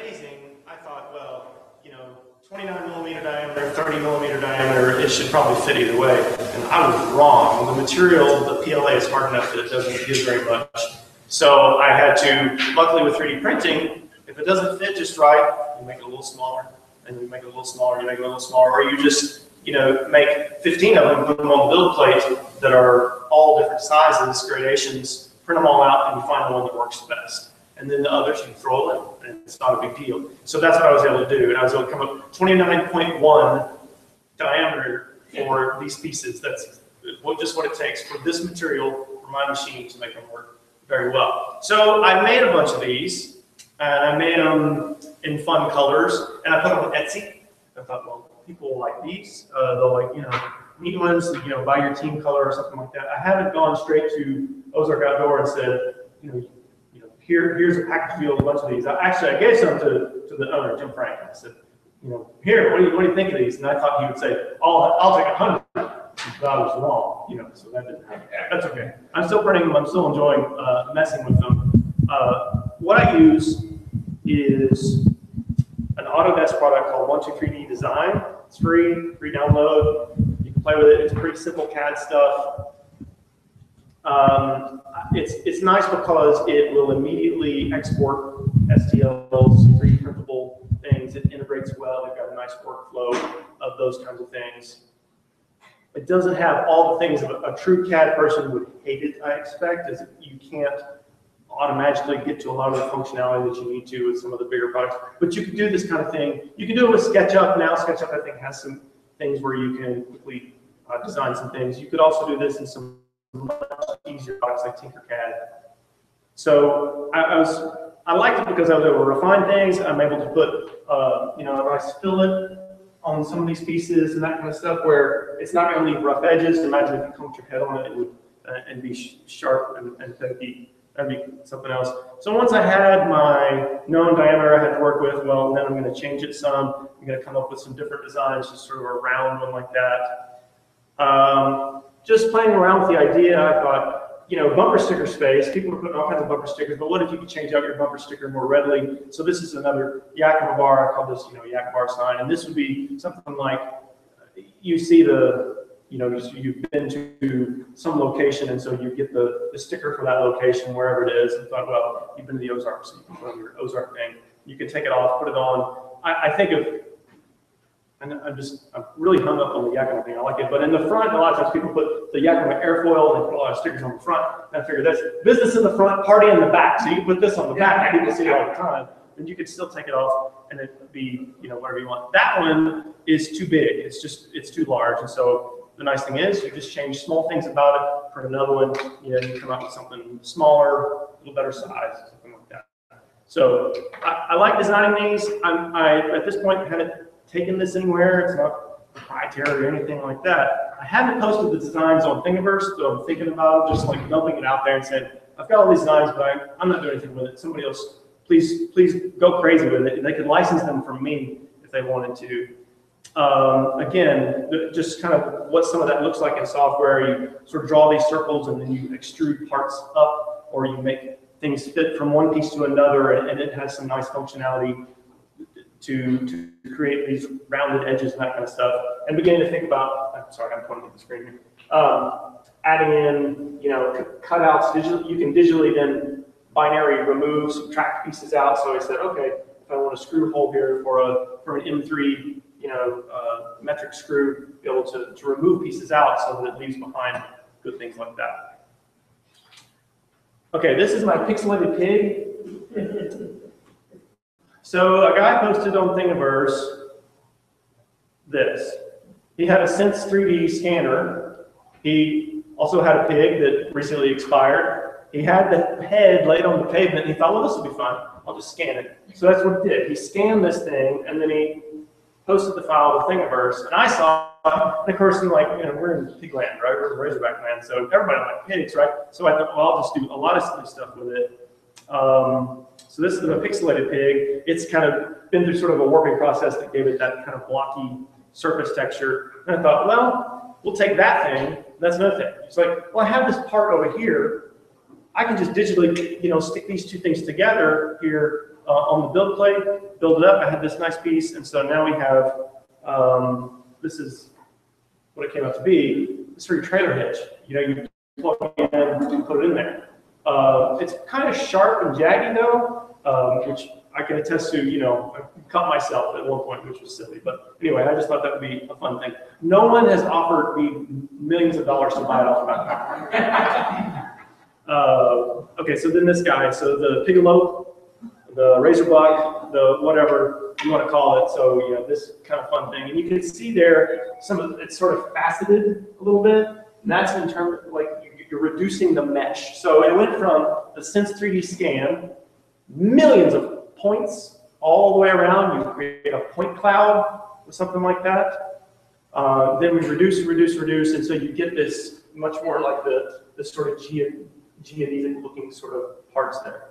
amazing, I thought, well, 29mm diameter, 30mm diameter, it should probably fit either way. And I was wrong. The material, the PLA, is hard enough that it doesn't give very much. So I had to, luckily with 3D printing, if it doesn't fit just right, you make it a little smaller, and you make it a little smaller, you make it a little smaller, or you just, make 15 of them, put them on the build plate that are all different sizes, gradations, print them all out, and you find the one that works the best. And then the others you can throw in, and it's not a big deal. So that's what I was able to do, and I was able to come up with 29.1 diameter for these pieces. That's just what it takes for this material for my machine to make them work very well. So I made a bunch of these, and I made them in fun colors, and I put them on Etsy. I thought, well, people will like these. They'll like, neat ones, buy your team color or something like that. I haven't gone straight to Ozark Outdoor and said, here's a package deal, a bunch of these. I gave some to the owner, Jim Frank. I said, here, what do you think of these? And I thought he would say, I'll take 100. But I was wrong, so that didn't happen. That's okay. I'm still printing them. I'm still enjoying messing with them. What I use is an Autodesk product called 123D Design. It's free download. You can play with it. It's pretty simple CAD stuff. It's nice because it will immediately export STLs, 3D printable things. It integrates well. They've got a nice workflow of those kinds of things. It doesn't have all the things a true CAD person would hate it, I expect, is you can't automatically get to a lot of the functionality that you need to with some of the bigger products. But you can do this kind of thing. You can do it with SketchUp. Now SketchUp, I think, has some things where you can quickly design some things. You could also do this in some much easier products like Tinkercad. So I liked it because I was able to refine things. I'm able to put a nice fillet on some of these pieces and that kind of stuff where it's not going to leave rough edges. Imagine if you combed your head on it, it would and be sharp and that'd be something else. So once I had my known diameter I had to work with, well, then I'm going to change it some. I'm going to come up with some different designs, just sort of a round one like that. Just playing around with the idea, I thought, bumper sticker space. People are putting all kinds of bumper stickers, but what if you could change out your bumper sticker more readily? So this is another Yakima bar. I call this, Yakima bar sign, and this would be something like you see you've been to some location, and so you get the sticker for that location wherever it is. And thought, well, you've been to the Ozarks, so you can put on your Ozark thing. You can take it off, put it on. I think of. And I'm really hung up on the Yakima thing. I like it. But in the front, a lot of times people put the Yakima airfoil and they put a lot of stickers on the front. And I figure that's business in the front, party in the back. So you can put this on the back, and people see it all the time. And you could still take it off and it would be, whatever you want. That one is too big. It's too large. And so the nice thing is you just change small things about it. For another one, you come up with something smaller, a little better size, something like that. So I like designing these. I at this point haven't taken this anywhere. It's not proprietary or anything like that. I haven't posted the designs on Thingiverse, so I'm thinking about just like dumping it out there and saying, I've got all these designs, but I'm not doing anything with it. Somebody else, please go crazy with it. And they could license them from me if they wanted to. Again, just kind of what some of that looks like in software. You sort of draw these circles and then you extrude parts up, or you make things fit from one piece to another, and it has some nice functionality to create these rounded edges and that kind of stuff, and beginning to think about, I'm sorry, I'm pointing at the screen here, adding in, cutouts, you can digitally then binary remove, subtract pieces out. So I said, okay, if I want a screw hole here for an M3, metric screw, be able to remove pieces out so that it leaves behind good things like that. Okay, this is my pixelated pig. So a guy posted on Thingiverse this. He had a Sense 3D scanner. He also had a pig that recently expired. He had the head laid on the pavement, and he thought, well, this will be fun. I'll just scan it. So that's what he did. He scanned this thing, and then he posted the file to Thingiverse. And I saw it, and of course, we're in pig land, right? We're in Razorback land, so everybody likes pigs, right? So I thought, well, I'll just do a lot of silly stuff with it. So this is a pixelated pig. It's kind of been through sort of a warping process that gave it that kind of blocky surface texture. And I thought, well, we'll take that thing. That's another thing. It's like, well, I have this part over here. I can just digitally, stick these two things together here on the build plate, build it up. I had this nice piece, and so now we have, this is what it came out to be. It's for your trailer hitch. You know, you plug it in, you put it in there. It's kind of sharp and jaggy though, which I can attest to. You know, I cut myself at one point, which was silly. But anyway, I just thought that would be a fun thing. No one has offered me millions of dollars to buy it off the back. Okay, so then this guy, so the Pigalope, the Razorbuck, the whatever you want to call it. So, you know, this kind of fun thing. And you can see there, some of it's sort of faceted a little bit. And that's in terms of like you're reducing the mesh. So it went from the Sense 3D scan, millions of points all the way around. You create a point cloud or something like that. Then we reduce, and so you get this much more like the sort of geodetic looking sort of parts there.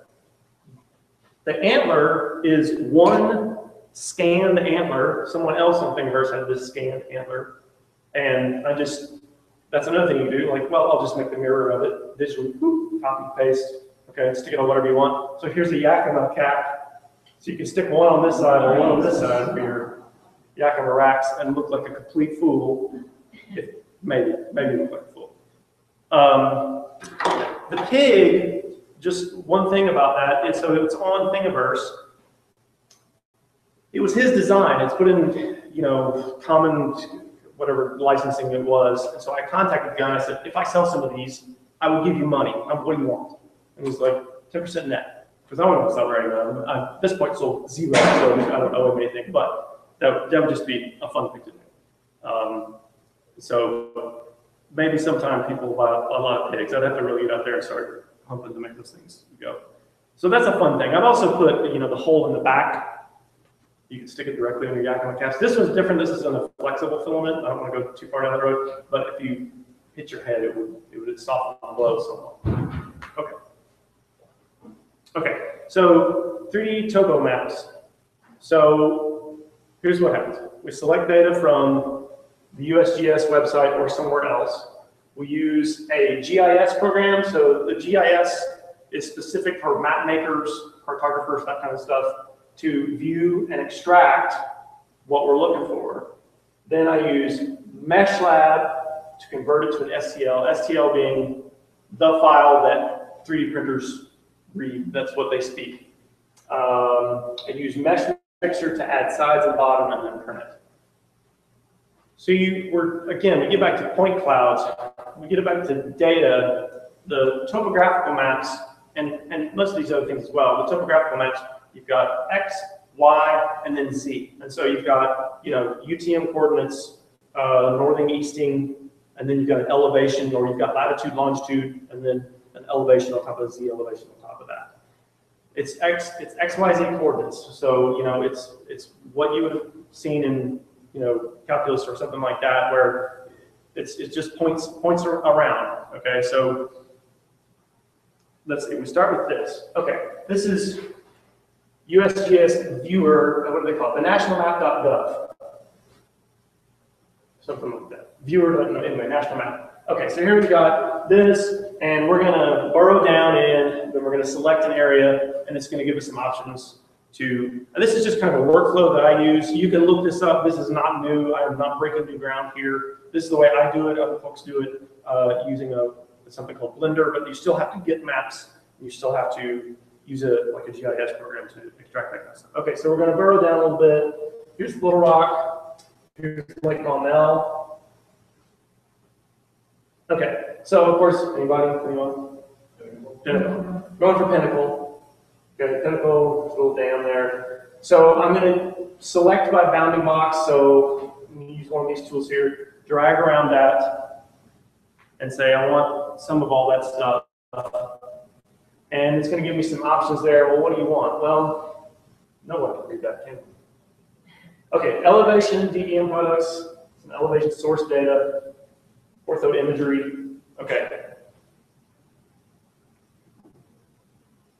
The antler is one scanned antler. Someone else on Thingiverse had this scanned antler. And that's another thing you can do. Like, well, I'll just make the mirror of it digitally, whoop, copy, paste. Okay, stick it on whatever you want. So here's the Yakima cap. So you can stick one on this side or one on this side for your Yakima racks and look like a complete fool. Maybe look like a fool. The pig, just one thing about that is, so it's on Thingiverse. It was his design. It's put in, you know, common, whatever licensing it was. And so I contacted the guy and I said, if I sell some of these, I will give you money. What do you want? And he's like, 10% net. Because I don't want to sell very much. At this point, sold zero, so I don't owe him anything. But that would just be a fun thing to do. So maybe sometime people will buy a lot of pigs. I'd have to really get out there and start humping to make those things go. So that's a fun thing. I've also put, you know, the hole in the back. You can stick it directly on your Yakima caps. This one's different. This is on a flexible filament. I don't want to go too far down the road, but if you hit your head, it would soften the blow somewhat. Okay. Okay. So 3D topo maps. So here's what happens. We select data from the USGS website or somewhere else. We use a GIS program. So the GIS is specific for map makers, cartographers, that kind of stuff, to view and extract what we're looking for. Then I use MeshLab to convert it to an STL, STL being the file that 3D printers read. That's what they speak. I use Mesh Mixer to add sides and bottom and then print it. So we get back to point clouds, we get back to data, the topographical maps, and most of these other things as well. The topographical maps, you've got X, Y, and then Z. And so you've got, you know, UTM coordinates, northing, easting, and then you've got an elevation, or you've got latitude, longitude, and then an elevation on top of Z elevation on top of that. It's X, Y, Z coordinates. So, you know, it's what you would have seen in, you know, calculus or something like that, where it's just points around. Okay, so let's see. We start with this. Okay, this is USGS viewer. What do they call it? The nationalmap.gov. Something like that. Viewer. Anyway, national map. Okay, so here we got this, and we're gonna burrow down in. Then we're gonna select an area, and it's gonna give us some options. And this is just kind of a workflow that I use. You can look this up. This is not new. I am not breaking new ground here. This is the way I do it. Other folks do it using something called Blender, but you still have to get maps. You still have to use like a GIS program to extract that kind of stuff. Okay, so we're going to burrow down a little bit. Here's Little Rock. Here's Lake Maumelle. Okay, so of course, anybody? Anyone? Pinnacle. Going for Pinnacle. Okay, Pinnacle, a little dam there. So I'm going to select by bounding box. So I'm going to use one of these tools here, drag around that, and say I want some of all that stuff. And it's going to give me some options there. Well, what do you want? Well, no one can read that, can we? Okay, elevation, DEM products, some elevation source data, ortho imagery. Okay.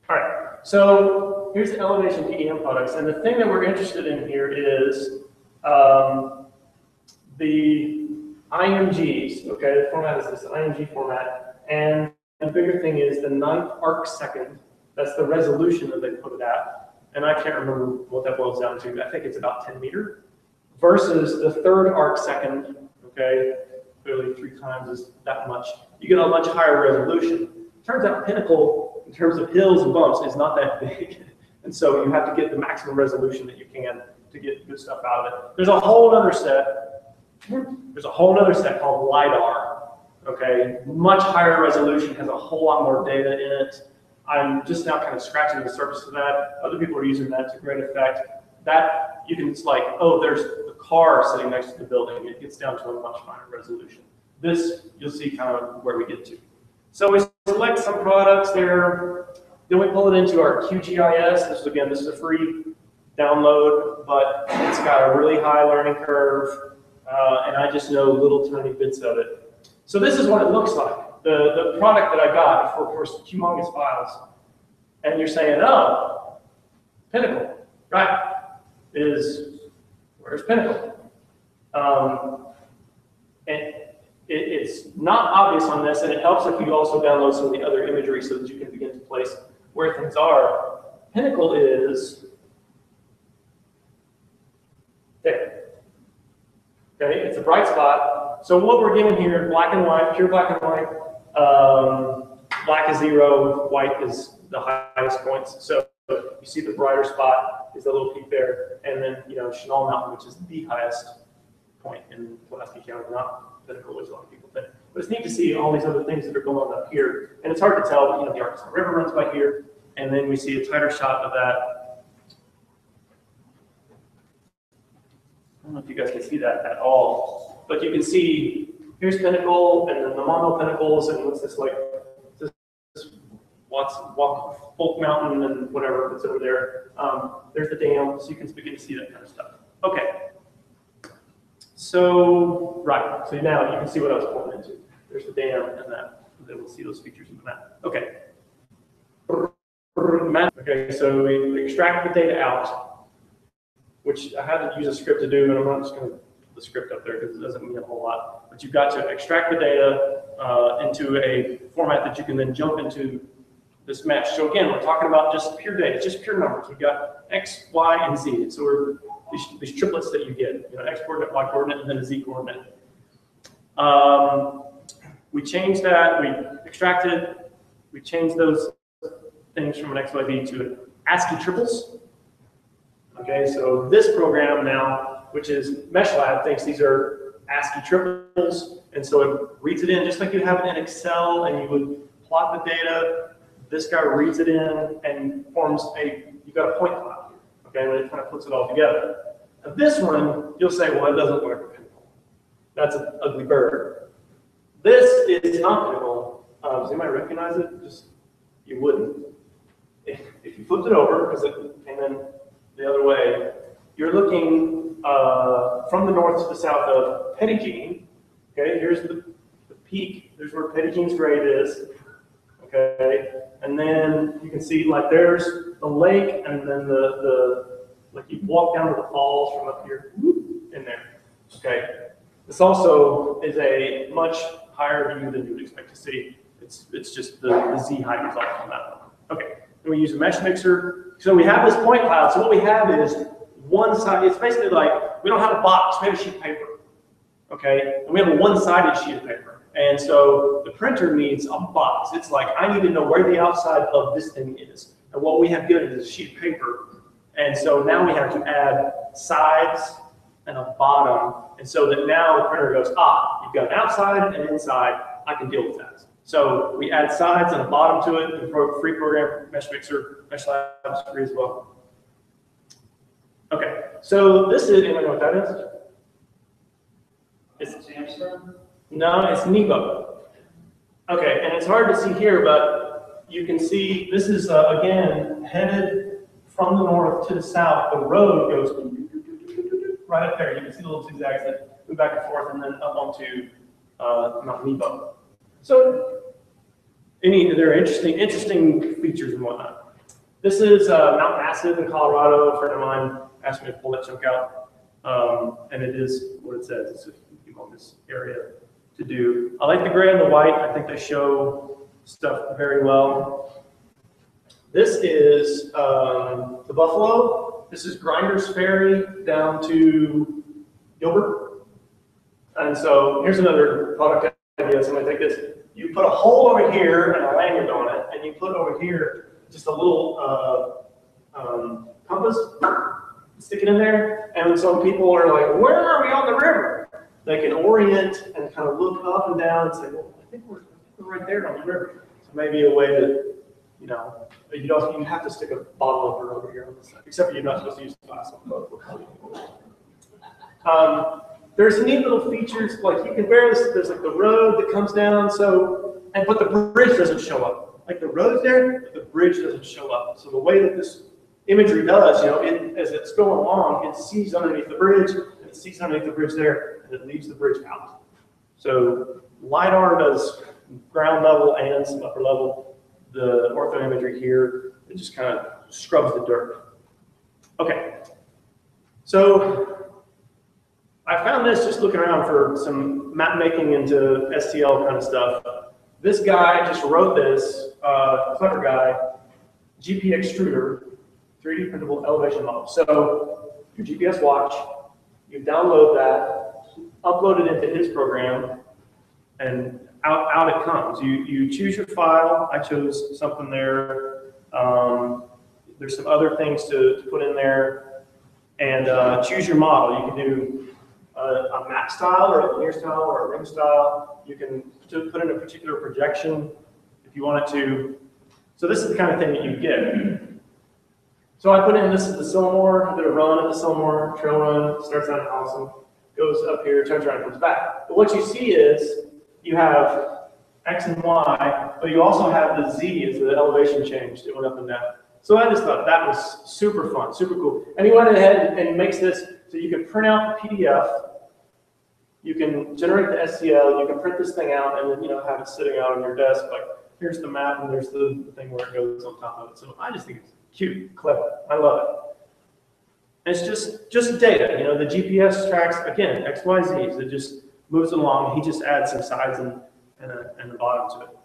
All right. So here's the elevation DEM products, and the thing that we're interested in here is the IMGs. Okay, the format is this IMG format, and the bigger thing is the 9th arc second. That's the resolution that they put it at, and I can't remember what that boils down to. I think it's about 10 meter versus the third arc second, okay? Clearly 3 times is that much. You get a much higher resolution. Turns out Pinnacle, in terms of hills and bumps, is not that big. And so you have to get the maximum resolution that you can to get good stuff out of it. There's a whole other set. There's a whole other set called LiDAR. Okay, much higher resolution, has a whole lot more data in it. I'm just now kind of scratching the surface of that. Other people are using that to great effect. That you can, it's like, oh, there's the car sitting next to the building. It gets down to a much finer resolution. This, you'll see kind of where we get to. So we select some products there. Then we pull it into our QGIS. This is a free download, but it's got a really high learning curve, and I just know little tiny bits of it. So this is what it looks like. The product that I got for, of course, humongous files. And you're saying, oh, Pinnacle, right, where's Pinnacle? And it's not obvious on this, and it helps if you also download some of the other imagery so that you can begin to place where things are. Pinnacle is there. Okay, it's a bright spot. So what we're given here, black and white, pure black and white. Black is 0, white is the highest points. So you see the brighter spot is the little peak there, and then Chenal Mountain, which is the highest point in Pulaski County, not Pinnacle, which a lot of people think. But it's neat to see all these other things that are going on up here, and it's hard to tell. The Arkansas River runs by here, and then we see a tighter shot of that. I don't know if you guys can see that at all, but you can see here's Pinnacle, and then the Mono Pinnacles, and what's this like? Folk Mountain and whatever that's over there. There's the dam, so you can begin to see that kind of stuff. Okay. So, right. So now you can see what I was pointing into. There's the dam and that. And then we'll see those features in the map. Okay. Okay, so we extract the data out, which I had to use a script to do, and I'm not just going to put the script up there because it doesn't mean a whole lot. But you've got to extract the data into a format that you can then jump into this mesh. So again, we're talking about just pure data, just pure numbers. We've got X, Y, and Z. So we're these triplets that you get, X coordinate, Y coordinate, and then a Z coordinate. We change that, we extract it, we change those things from an XYZ to an ASCII triples. Okay, so this program now, which is MeshLab, thinks these are ASCII triples, and so it reads it in just like you have it in Excel, and you would plot the data. This guy reads it in and forms you've got a point cloud here, okay, and it kind of puts it all together. Now this one, you'll say, well, it doesn't look like a Pinnacle. That's an ugly bird. This is not Pinnacle. Does anybody recognize it? You wouldn't. If you flipped it over, because it came in the other way, you're looking from the north to the south of Pettygene. Okay, here's the peak. There's where Pettygene's grade is. Okay, and then you can see like there's the lake, and then like you walk down to the falls from up here in there. Okay, this also is a much higher view than you would expect to see. It's just the Z height result on that one. Okay, and we use a mesh mixer. So we have this point cloud. So what we have is one side. It's basically like we don't have a box. We have a sheet of paper. Okay, and we have a one-sided sheet of paper. And so the printer needs a box. It's like, I need to know where the outside of this thing is. And what we have given is a sheet of paper. And so now we have to add sides and a bottom. And so that now the printer goes, you've got an outside and an inside. I can deal with that. So we add sides and a bottom to it. The free program, Mesh Mixer, MeshLab is free as well. Okay, so this is, anybody know what that is? It's Samsung? No, it's Nebo. Okay, and it's hard to see here, but you can see this is, again, headed from the north to the south. The road goes right up there. You can see the little zigzags that move back and forth and then up onto Mount Nebo. So there are interesting features and whatnot. This is Mount Massive in Colorado. A friend of mine asked me to pull that chunk out, and it is what it says. It's a humongous area to do. I like the gray and the white. I think they show stuff very well. This is the Buffalo. This is Grinders Ferry down to Gilbert. And so here's another product idea. So I'm going to take this. You put a hole over here and a lanyard on it, and you put over here just a little compass, stick it in there. And so people are like, where are we on the river? They can orient and kind of look up and down and say, well, I think we're right there on the river. So maybe a way to, you know, you have to stick a bottle opener over here on this side, except for you're not supposed to use glass on both. There's neat little features, like you can bear this, there's like the road that comes down, but the bridge doesn't show up. Like the road's there, but the bridge doesn't show up. So the way that this imagery does, you know, as it's going along, it sees underneath the bridge, and it sees underneath the bridge there, and it leaves the bridge out. So LiDAR does ground level and some upper level. The ortho imagery here, it just kind of scrubs the dirt. Okay, so I found this just looking around for some map making into STL kind of stuff. This guy just wrote this, clever guy, GP extruder, 3D printable elevation model. So your GPS watch, you download that, upload it into his program, and out it comes. You choose your file. I chose something there. There's some other things to put in there, and choose your model. You can do a map style or a linear style or a ring style. You can put in a particular projection if you want it to. So this is the kind of thing that you get. So I put in, this is the Silmore. I did a run at the Silmore, trail run, starts out awesome, goes up here, turns around, comes back. But what you see is you have X and Y, but you also have the Z as the elevation change that went up and down. So I just thought that was super fun, super cool. And he went ahead and makes this so you can print out the PDF, you can generate the STL, you can print this thing out, and then have it sitting out on your desk. Like here's the map, and there's the thing where it goes on top of it. So I just think it's cute, clever. I love it. And it's just data. The GPS tracks again X, Y, Z's. It just moves along. He just adds some sides and a bottom to it.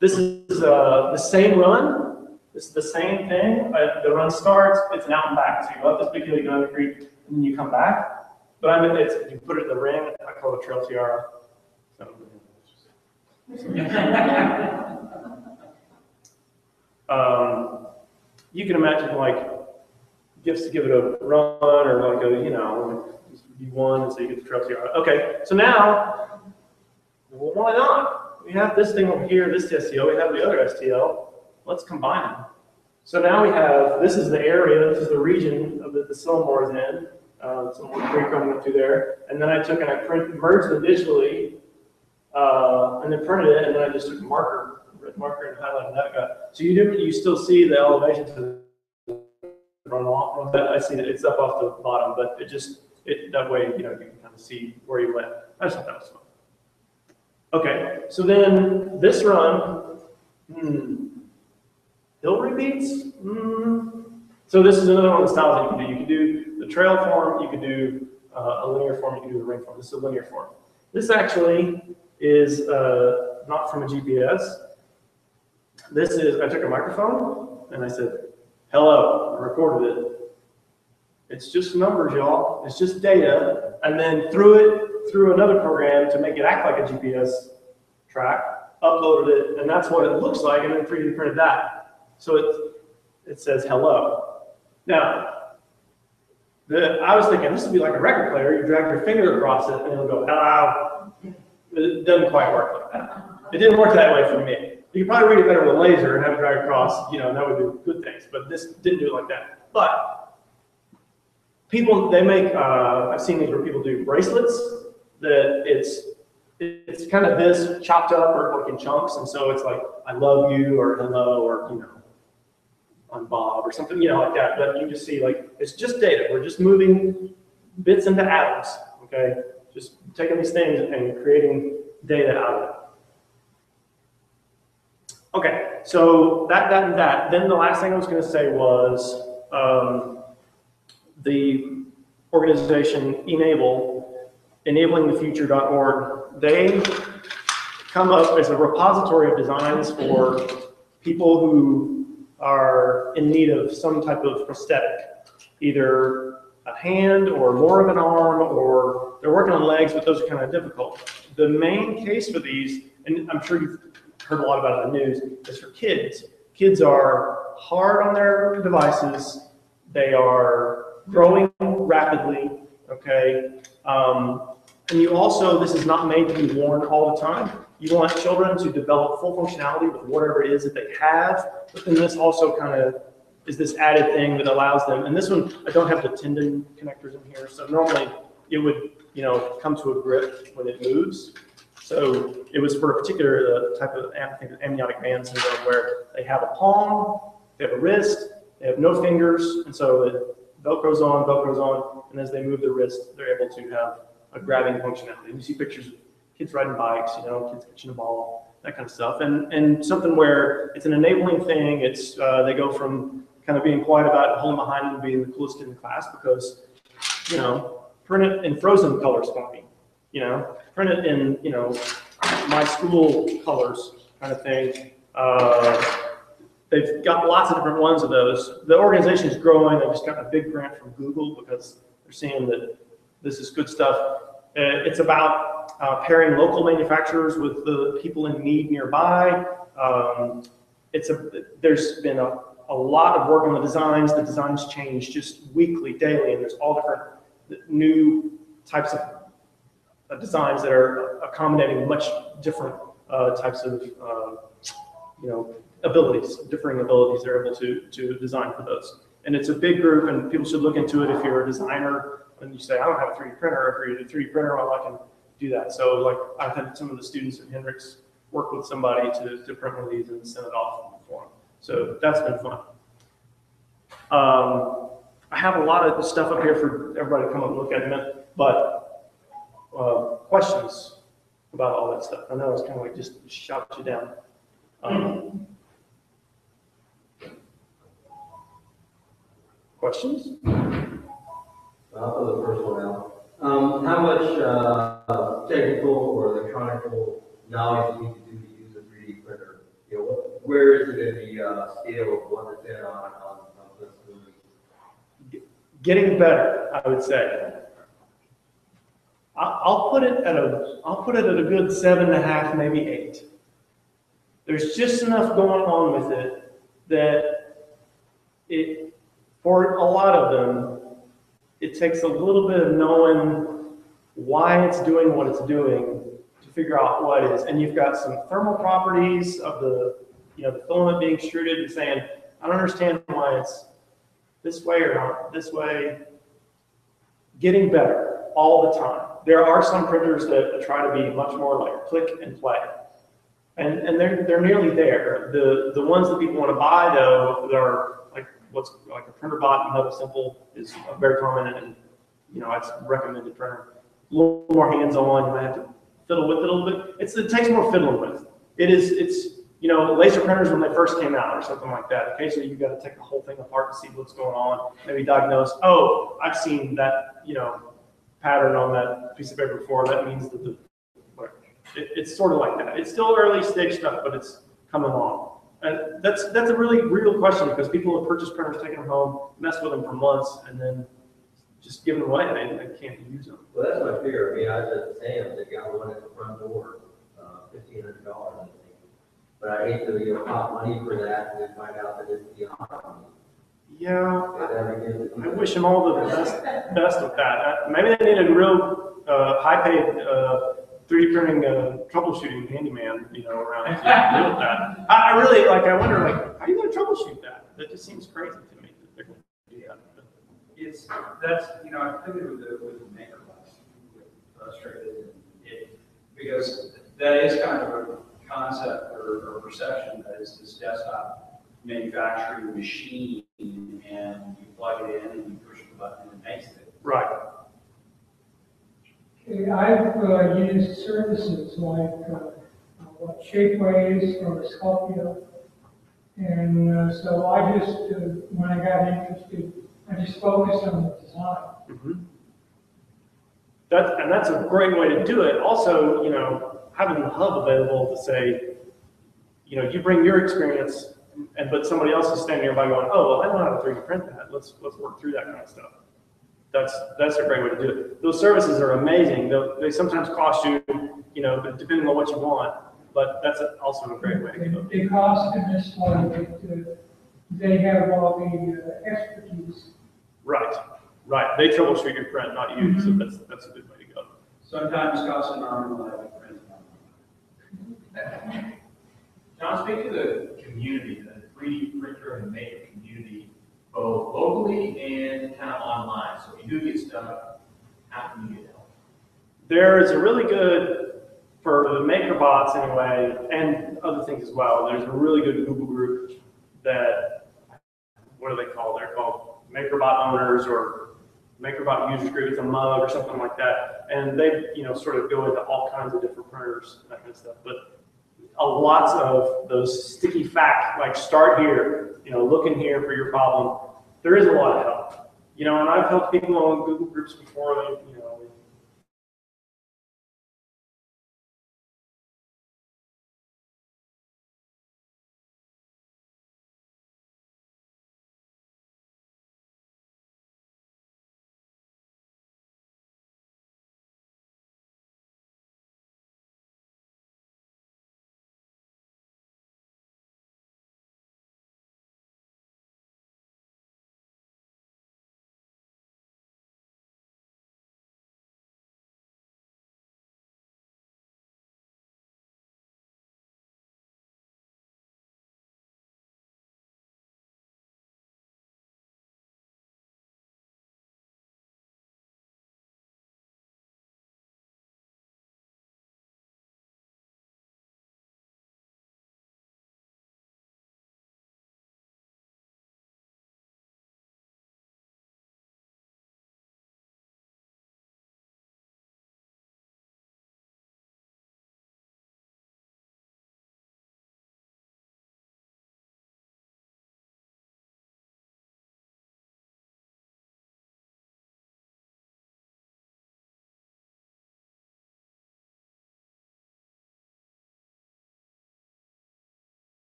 This is the same run. This is the same thing. The run starts. It's an out and back. So you go up this big hill, you go down the creek, and then you come back. But you put it in the ring. I call it a trail tiara. So, you can imagine like gifts to give it a run, or like you won, and so you get the trail tiara. Okay, so now, well, why not? We have this thing over here, this STL. We have the other STL. Let's combine them. So now we have, this is the area, this is the region of the Silmore is in. Some more creek coming up through there. And then I took and I merged them digitally, and then printed it, and then I just took a marker, red marker, and highlighted that guy. So you still see the elevation to run off. I see that it's up off the bottom, but that way you can kind of see where you went. I just thought that was fun. Okay, so then this run, hill repeats. So this is another one of the styles that you can do. You can do the trail form, you can do a linear form, you can do the ring form. This is a linear form. This actually is not from a GPS. This is, I took a microphone and I said, hello, I recorded it. It's just numbers, y'all. It's just data. And then threw it through another program to make it act like a GPS track, uploaded it, and that's what it looks like, and then 3D printed that. So it says hello. Now, I was thinking this would be like a record player. You drag your finger across it, and it'll go, hello. It doesn't quite work like that. It didn't work that way for me. You could probably read it better with a laser and have it drag across, and that would do good things. But this didn't do it like that. But people, they make, I've seen these where people do bracelets that it's kind of this chopped up or like in chunks, and so it's like, I love you, or hello, or, I'm Bob, or something, like that. But you just see, like, it's just data. We're just moving bits into atoms, okay? Just taking these things and creating data out of it. Okay, so that, and that. Then the last thing I was going to say was the organization enabling-the-future.org. They come up as a repository of designs for people who are in need of some type of prosthetic, either a hand or more of an arm, or they're working on legs, but those are kind of difficult. The main case for these, and I'm sure you've heard a lot about it in the news, is for kids. Kids are hard on their devices. They are growing rapidly, okay? And you also, this is not made to be worn all the time. You want children to develop full functionality with whatever it is that they have, but then this also kind of is this added thing that allows them, and this one, I don't have the tendon connectors in here, so normally it would, you know, come to a grip when it moves. So it was for a particular type of, I think, amniotic band syndrome, where they have a palm, they have a wrist, they have no fingers, and so it Velcro's on, and as they move the wrist, they're able to have a grabbing functionality. And you see pictures of kids riding bikes, you know, kids catching a ball, that kind of stuff, and something where it's an enabling thing. It's they go from kind of being quiet about it, holding behind and being the coolest kid in the class because, you know, print it in frozen colors for me, you know, print it in, you know, my school colors kind of thing. They've got lots of different ones of those. The organization is growing. They've just gotten a big grant from Google because they're seeing that this is good stuff. It's about pairing local manufacturers with the people in need nearby. There's been a lot of work on the designs. The designs change just weekly, daily, and there's all different new types of designs that are accommodating much different types of you know, abilities, differing abilities they're able to design for those. And it's a big group, and people should look into it if you're a designer and you say, I don't have a 3D printer. If you're a 3D printer, well, I can do that. So like I've had some of the students at Hendrix work with somebody to print one of these and send it off for them. So that's been fun. I have a lot of stuff up here for everybody to come up and look at in a minute, but questions about all that stuff? I know it's kind of like just shout you down. Questions? I'll put the first one out. How much technical or electronical knowledge do you need to do to use a 3D printer? You know, where is it in the scale of 1 to 10 on this? Getting better, I would say. I'll put it at a good 7.5, maybe 8. There's just enough going on with it that for a lot of them, it takes a little bit of knowing why it's doing what it's doing to figure out what it is. And you've got some thermal properties of the filament being extruded and saying, I don't understand why it's this way or not this way. Getting better all the time. There are some printers that try to be much more like click and play. And they're nearly there. The ones that people want to buy though, that are what's like a printer bot and Hub Simple is very common, and you know, it's a recommended printer. A little more hands-on, you might have to fiddle with it a little bit. It takes more fiddling with. It's you know, laser printers when they first came out or something like that. Occasionally you got to take the whole thing apart to see what's going on. Maybe diagnose, oh, I've seen that, you know, pattern on that piece of paper before. That means that it's sort of like that. It's still early stage stuff, but it's coming along. And that's a really real question because people have purchased printers, taken them home, messed with them for months, and then just give them away. They can't use them. Well, that's my fear. I mean, I was at Sam's. They got one at the front door, $1,500, I think. But I hate to pop money for that and then find out that it's beyond. Yeah, I wish them all the best with that. Maybe they need a real high-paid 3D printing troubleshooting handyman, you know, around to deal with that. I really I wonder, how are you going to troubleshoot that? That just seems crazy to me that they're going to do that. That's you know, I think with the maker class, frustrated because that is kind of a concept or perception that is this desktop manufacturing machine, and you plug it in and you push the button and it makes it. Right. I've used services like Shapeways or Sculpio, and so I just, when I got interested, I just focused on the design. Mm-hmm. That's a great way to do it. Also, you know, having the hub available to say, you know, you bring your experience, but somebody else is standing nearby going, oh, well, I know how to 3D print that. Let's work through that kind of stuff. That's a great way to do it. Those services are amazing. They sometimes cost you, you know, depending on what you want, but that's also a great way to go. They cost them this way, but they have all the expertise. Right, right. They troubleshoot your print, not you. So that's a good way to go. Sometimes costs an arm and a leg, print. John, speak to the community, the 3D printer and maker community, both locally and kind of online. So if you do get stuck, how can you get help? There is a really good, for the maker bots anyway, and other things as well, there's a really good Google group that, what do they call? They're called MakerBot owners or MakerBot users group. It's a mug or something like that. And they, you know, sort of go into all kinds of different printers, that kind of stuff. But lots of those sticky facts, like start here, you know, look in here for your problem. There is a lot of help. You know, and I've helped people on Google groups before, you know,